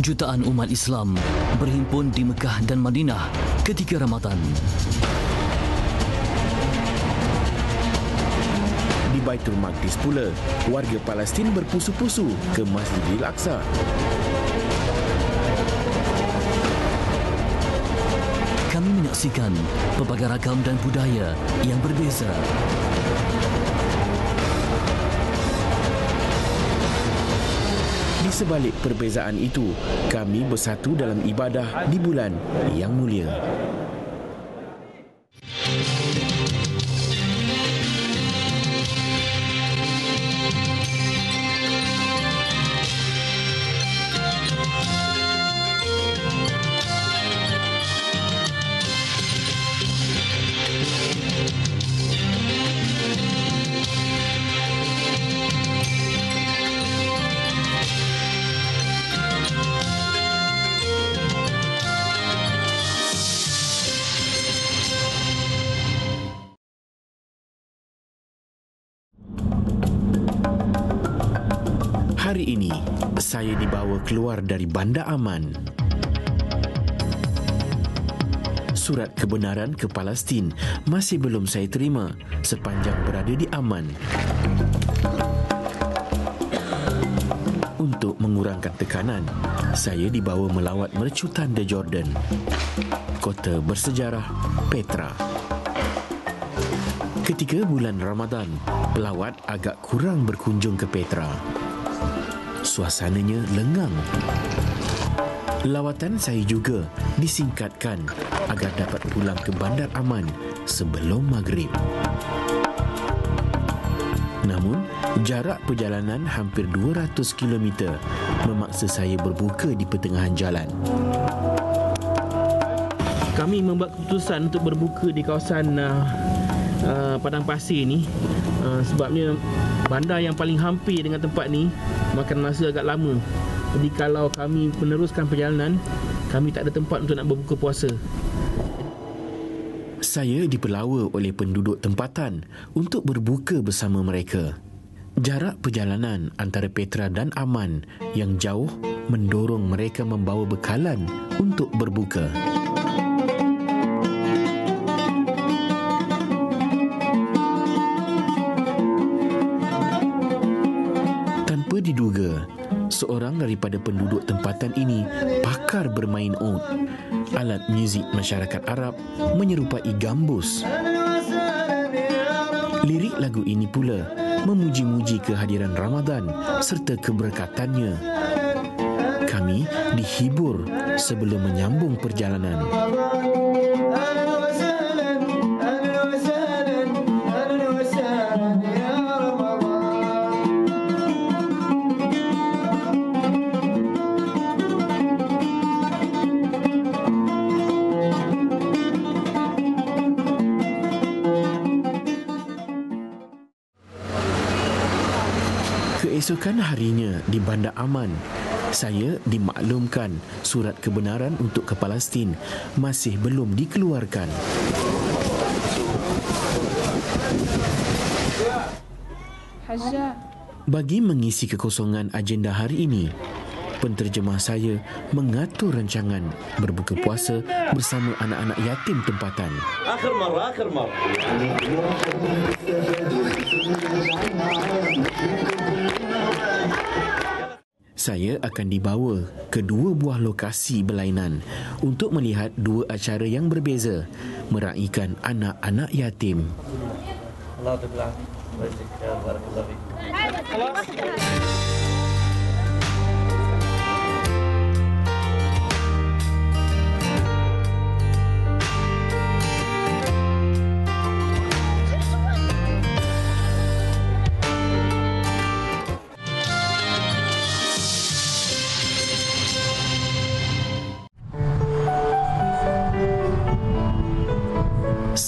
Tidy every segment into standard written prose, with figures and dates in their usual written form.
Jutaan umat Islam berhimpun di Mekah dan Madinah ketika Ramadan. Di Baitul Maqdis pula, warga Palestin berpusu-pusu ke Masjidil Aqsa. Kami menyaksikan pelbagai ragam dan budaya yang berbeza. Di sebalik perbezaan itu, kami bersatu dalam ibadah di bulan yang mulia. Hari ini, saya dibawa keluar dari Bandar Aman. Surat kebenaran ke Palestin masih belum saya terima sepanjang berada di Aman. Untuk mengurangkan tekanan, saya dibawa melawat mercu tanda Jordan, kota bersejarah Petra. Ketika bulan Ramadan, pelawat agak kurang berkunjung ke Petra. Suasananya lengang. Lawatan saya juga disingkatkan agar dapat pulang ke Bandar Aman sebelum maghrib. Namun, jarak perjalanan hampir 200 km memaksa saya berbuka di pertengahan jalan. Kami membuat keputusan untuk berbuka di kawasan Padang Pasir ni sebabnya bandar yang paling hampir dengan tempat ni makan masa agak lama. Jadi kalau kami meneruskan perjalanan, kami tak ada tempat untuk nak berbuka puasa. Saya dipelawa oleh penduduk tempatan untuk berbuka bersama mereka. Jarak perjalanan antara Petra dan Aman yang jauh mendorong mereka membawa bekalan untuk berbuka. Diduga, seorang daripada penduduk tempatan ini pakar bermain oud, alat muzik masyarakat Arab menyerupai gambus. Lirik lagu ini pula memuji-muji kehadiran Ramadan serta keberkatannya. Kami dihibur sebelum menyambung perjalanan. Keesokan harinya di Bandar Aman, saya dimaklumkan surat kebenaran untuk ke Palestin masih belum dikeluarkan. Bagi mengisi kekosongan agenda hari ini, penterjemah saya mengatur rancangan berbuka puasa bersama anak-anak yatim tempatan. Akhir marah. Saya akan dibawa ke dua buah lokasi berlainan untuk melihat dua acara yang berbeza meraihkan anak-anak yatim. Allah Ta'ala.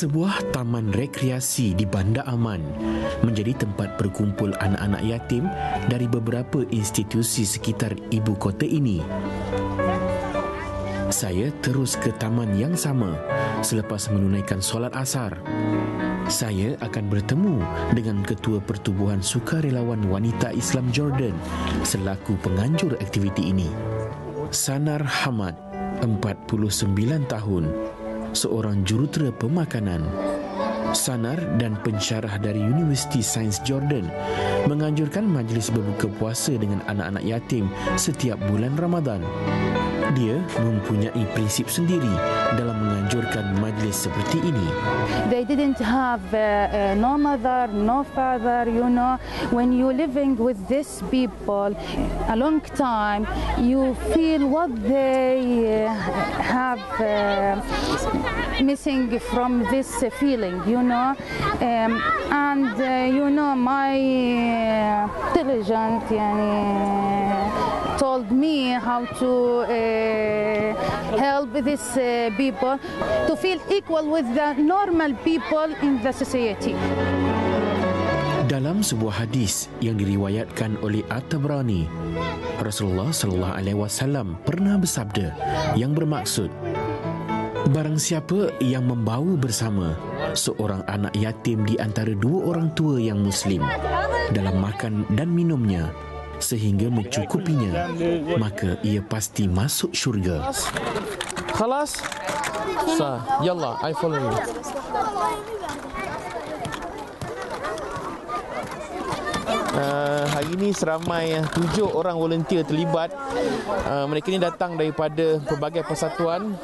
Sebuah taman rekreasi di Bandar Aman menjadi tempat berkumpul anak-anak yatim dari beberapa institusi sekitar ibu kota ini. Saya terus ke taman yang sama selepas menunaikan solat asar. Saya akan bertemu dengan Ketua Pertubuhan Sukarelawan Wanita Islam Jordan selaku penganjur aktiviti ini. Sanar Hamad, 49 tahun, seorang jurutera pemakanan. Sanar dan pensyarah dari Universiti Sains Jordan menganjurkan majlis berbuka puasa dengan anak-anak yatim setiap bulan Ramadan. Dia mempunyai prinsip sendiri dalam menganjurkan majlis seperti ini. They didn't have no mother, no father, When you living with these people a long time, you feel what they have missing from this feeling, my intelligent told me how to help these people to feel equal with the normal people in the society. Dalam sebuah hadis yang diriwayatkan oleh At-Tabrani, Rasulullah sallallahu alaihi wasallam pernah bersabda yang bermaksud, barang siapa yang membawa bersama seorang anak yatim di antara dua orang tua yang muslim dalam makan dan minumnya sehingga mencukupinya, maka ia pasti masuk syurga. Khalas? Yallah, I follow you. Hari ini seramai 7 orang volunteer terlibat. Mereka ni datang daripada pelbagai persatuan.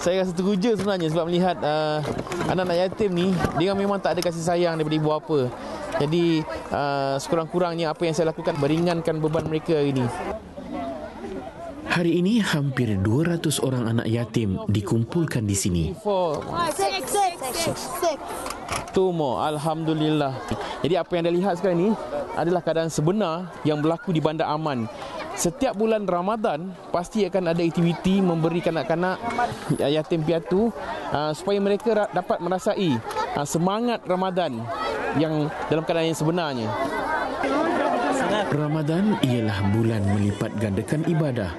Saya rasa teruja sebenarnya sebab melihat anak-anak yatim ni, dia memang tak ada kasih sayang daripada ibu bapa. Jadi sekurang-kurangnya apa yang saya lakukan meringankan beban mereka hari ini. Hari ini hampir 200 orang anak yatim dikumpulkan di sini. Tumo, alhamdulillah. Jadi apa yang anda lihat sekarang ni adalah keadaan sebenar yang berlaku di Bandar Aman. Setiap bulan Ramadan pasti akan ada aktiviti memberi kanak-kanak yatim piatu supaya mereka dapat merasai semangat Ramadan yang dalam keadaan yang sebenarnya. Ramadan ialah bulan melipat gandakan ibadah.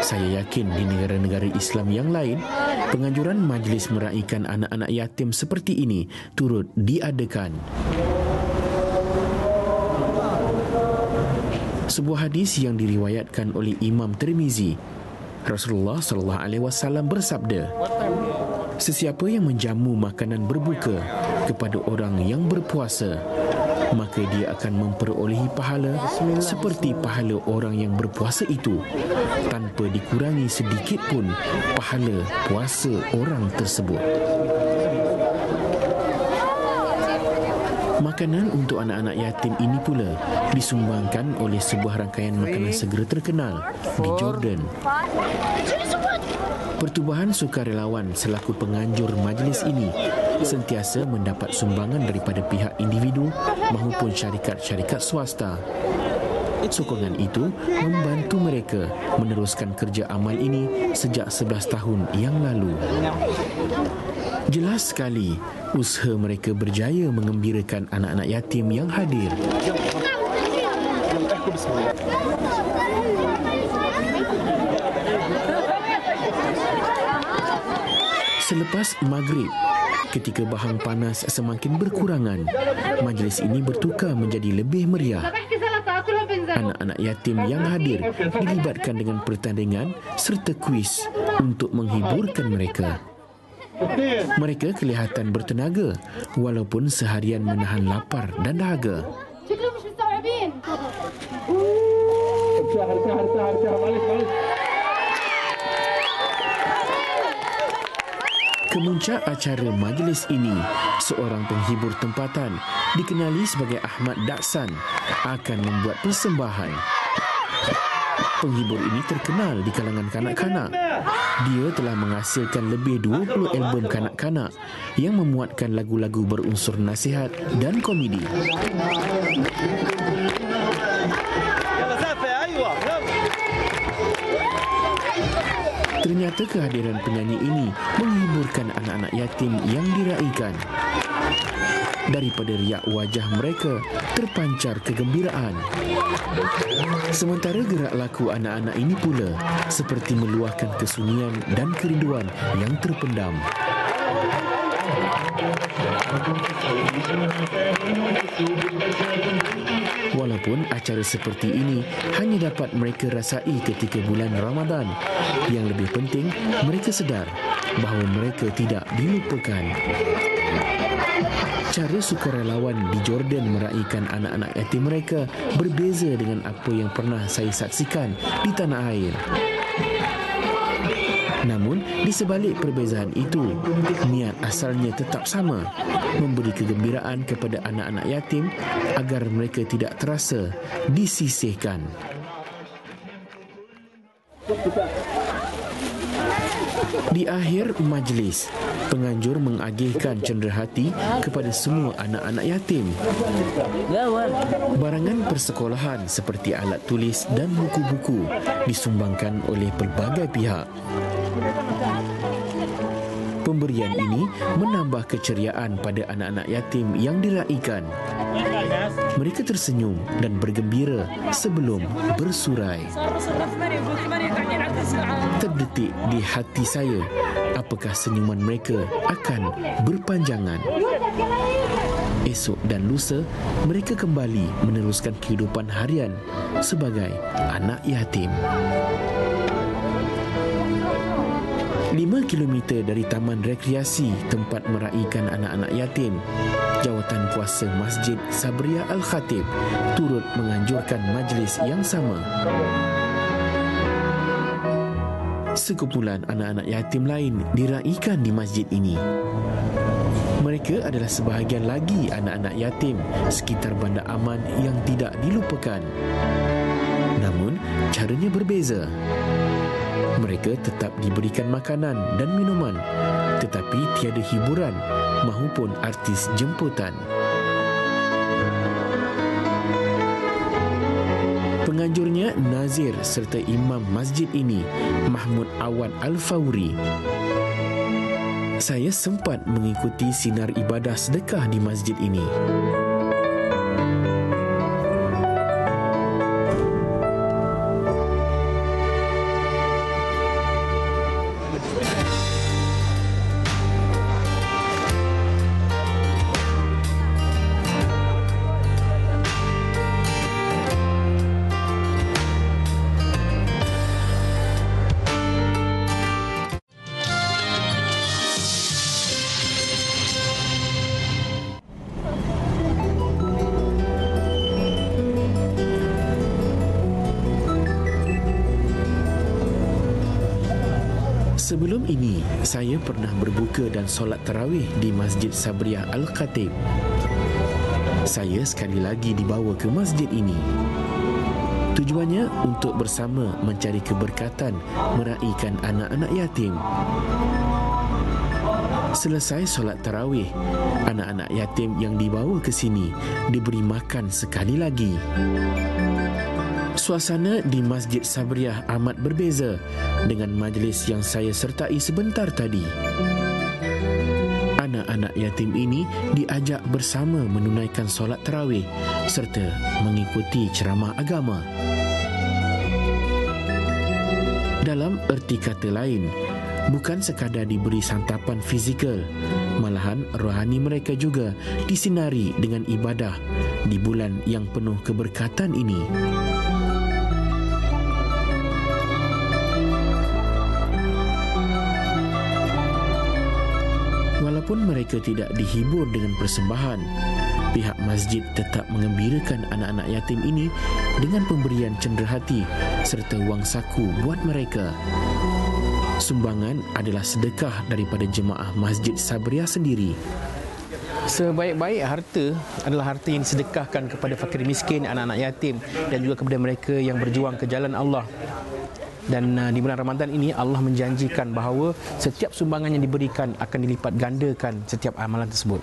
Saya yakin di negara-negara Islam yang lain, penganjuran majlis meraihkan anak-anak yatim seperti ini turut diadakan. Sebuah hadis yang diriwayatkan oleh Imam Tirmizi, Rasulullah sallallahu alaihi wasallam bersabda, sesiapa yang menjamu makanan berbuka kepada orang yang berpuasa, maka dia akan memperolehi pahala seperti pahala orang yang berpuasa itu, tanpa dikurangi sedikit pun pahala puasa orang tersebut. Makanan untuk anak-anak yatim ini pula disumbangkan oleh sebuah rangkaian makanan segera terkenal di Jordan. Pertubuhan sukarelawan selaku penganjur majlis ini sentiasa mendapat sumbangan daripada pihak individu maupun syarikat-syarikat swasta. Sokongan itu membantu mereka meneruskan kerja amal ini sejak 11 tahun yang lalu. Jelas sekali usaha mereka berjaya mengembirakan anak-anak yatim yang hadir. Selepas maghrib, ketika bahang panas semakin berkurangan, majlis ini bertukar menjadi lebih meriah. Anak-anak yatim yang hadir dilibatkan dengan pertandingan serta kuis untuk menghiburkan mereka. Mereka kelihatan bertenaga walaupun seharian menahan lapar dan dahaga. Kemuncak acara majlis ini, seorang penghibur tempatan dikenali sebagai Ahmad Daksan akan membuat persembahan. Penghibur ini terkenal di kalangan kanak-kanak. Dia telah menghasilkan lebih 20 album kanak-kanak yang memuatkan lagu-lagu berunsur nasihat dan komedi. Ternyata kehadiran penyanyi ini menghiburkan anak-anak yatim yang diraikan. Daripada riak wajah mereka terpancar kegembiraan. Sementara gerak laku anak-anak ini pula seperti meluahkan kesunyian dan kerinduan yang terpendam. Walaupun acara seperti ini hanya dapat mereka rasai ketika bulan Ramadan, yang lebih penting mereka sedar bahawa mereka tidak dilupakan. Cara sukarelawan di Jordan meraihkan anak-anak yatim mereka berbeza dengan apa yang pernah saya saksikan di tanah air. Namun, di sebalik perbezaan itu, niat asalnya tetap sama, memberi kegembiraan kepada anak-anak yatim agar mereka tidak terasa disisihkan. Di akhir majlis, penganjur mengagihkan cenderahati kepada semua anak-anak yatim. Barangan persekolahan seperti alat tulis dan buku-buku disumbangkan oleh pelbagai pihak. Pemberian ini menambah keceriaan pada anak-anak yatim yang diraikan. Mereka tersenyum dan bergembira sebelum bersurai. Terdetik di hati saya, apakah senyuman mereka akan berpanjangan. Esok dan lusa, mereka kembali meneruskan kehidupan harian sebagai anak yatim. 5 kilometer dari taman rekreasi tempat meraihkan anak-anak yatim, Jawatan Kuasa Masjid Sabriah Al-Khatib turut menganjurkan majlis yang sama. Sekumpulan anak-anak yatim lain diraihkan di masjid ini. Mereka adalah sebahagian lagi anak-anak yatim sekitar Bandar Aman yang tidak dilupakan. Namun, caranya berbeza. Mereka tetap diberikan makanan dan minuman, tetapi tiada hiburan mahupun artis jemputan. Penganjurnya Nazir serta imam masjid ini, Mahmud Awad Al-Fawri. Saya sempat mengikuti sinar ibadah sedekah di masjid ini. Sebelum ini, saya pernah berbuka dan solat tarawih di Masjid Sabriah Al-Khatib. Saya sekali lagi dibawa ke masjid ini. Tujuannya untuk bersama mencari keberkatan meraihkan anak-anak yatim. Selesai solat tarawih, anak-anak yatim yang dibawa ke sini diberi makan sekali lagi. Suasana di Masjid Sabriah amat berbeza dengan majlis yang saya sertai sebentar tadi. Anak-anak yatim ini diajak bersama menunaikan solat tarawih serta mengikuti ceramah agama. Dalam erti kata lain, bukan sekadar diberi santapan fizikal, malahan rohani mereka juga disinari dengan ibadah di bulan yang penuh keberkatan ini. Walaupun mereka tidak dihibur dengan persembahan, pihak masjid tetap mengembirakan anak-anak yatim ini dengan pemberian cenderahati serta wang saku buat mereka. Sumbangan adalah sedekah daripada jemaah Masjid Sabriah sendiri. Sebaik-baik harta adalah harta yang disedekahkan kepada fakir miskin, anak-anak yatim dan juga kepada mereka yang berjuang ke jalan Allah. Dan di bulan Ramadan ini Allah menjanjikan bahawa setiap sumbangan yang diberikan akan dilipat gandakan setiap amalan tersebut.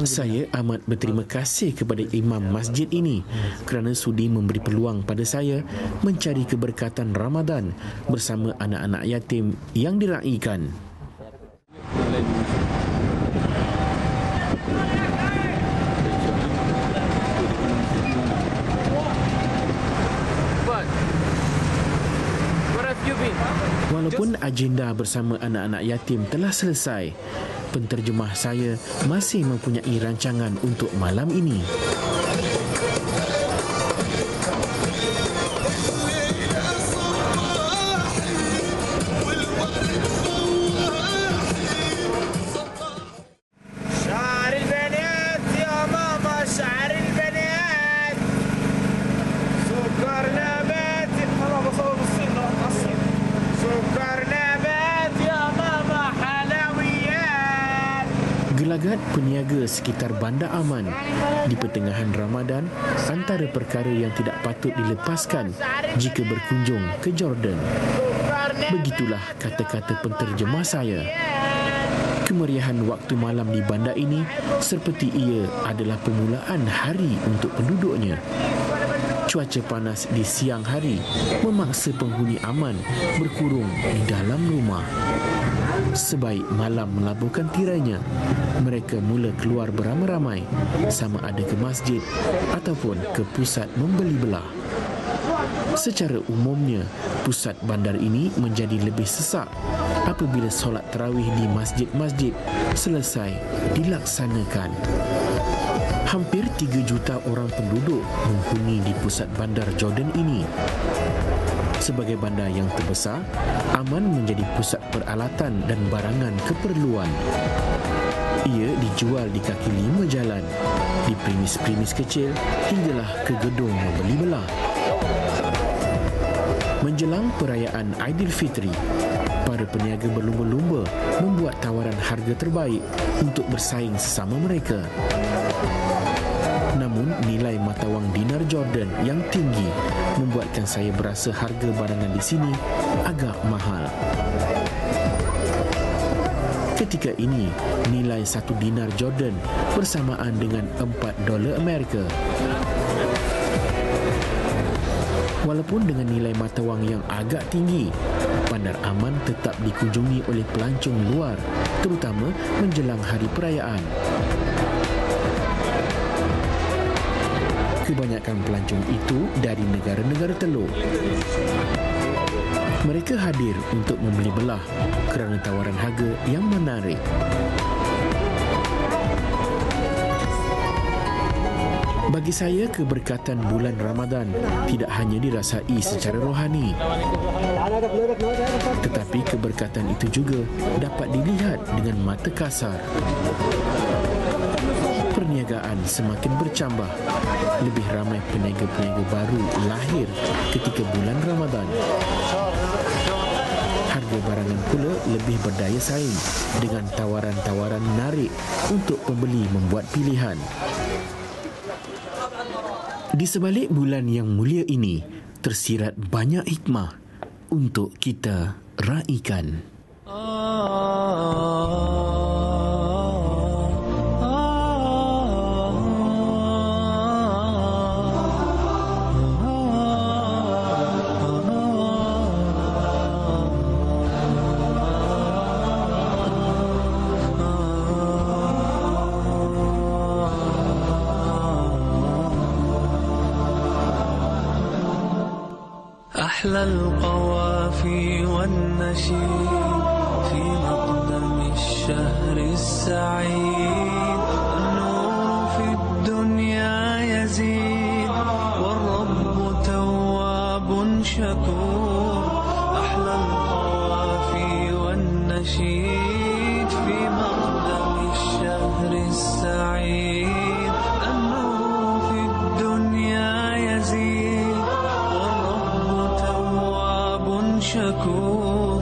Saya amat berterima kasih kepada imam masjid ini kerana sudi memberi peluang pada saya mencari keberkatan Ramadan bersama anak-anak yatim yang diraikan. Walaupun agenda bersama anak-anak yatim telah selesai, penterjemah saya masih mempunyai rancangan untuk malam ini. Semangat peniaga sekitar Bandar Aman di pertengahan Ramadan antara perkara yang tidak patut dilepaskan jika berkunjung ke Jordan. Begitulah kata-kata penterjemah saya. Kemeriahan waktu malam di bandar ini seperti ia adalah permulaan hari untuk penduduknya. Cuaca panas di siang hari memaksa penghuni Aman berkurung di dalam rumah. Sebaik malam melabuhkan tirainya, mereka mula keluar beramai-ramai, sama ada ke masjid ataupun ke pusat membeli belah. Secara umumnya, pusat bandar ini menjadi lebih sesak apabila solat tarawih di masjid-masjid selesai dilaksanakan. Hampir 3 juta orang penduduk menghuni di pusat bandar Jordan ini. Sebagai bandar yang terbesar, Aman menjadi pusat peralatan dan barangan keperluan. Ia dijual di kaki 5 jalan, di premis-premis kecil hinggalah ke gedung membeli belah. Menjelang perayaan Aidilfitri, para peniaga berlumba-lumba membuat tawaran harga terbaik untuk bersaing sesama mereka. Namun, nilai mata wang dinar Jordan yang tinggi membuatkan saya berasa harga barangan di sini agak mahal. Ketika ini, nilai 1 dinar Jordan bersamaan dengan $4 Amerika. Walaupun dengan nilai mata wang yang agak tinggi, Bandar Aman tetap dikunjungi oleh pelancong luar, terutama menjelang hari perayaan. Kebanyakan pelancong itu dari negara-negara teluk. Mereka hadir untuk membeli belah kerana tawaran harga yang menarik. Bagi saya, keberkatan bulan Ramadan tidak hanya dirasai secara rohani, tetapi keberkatan itu juga dapat dilihat dengan mata kasar. Perniagaan semakin bercambah. Lebih ramai peniaga-peniaga baru lahir ketika bulan Ramadan. Harga barangan pula lebih berdaya saing dengan tawaran-tawaran menarik untuk pembeli membuat pilihan. Di sebalik bulan yang mulia ini, tersirat banyak hikmah untuk kita raikan. أحلى القوافي والنشيد في مقدم الشهر السعيد النور في الدنيا يزيد والرب تواب شكور أحلى القوافي والنشيد في مقدم الشهر السعيد النور في الدنيا يزيد شكور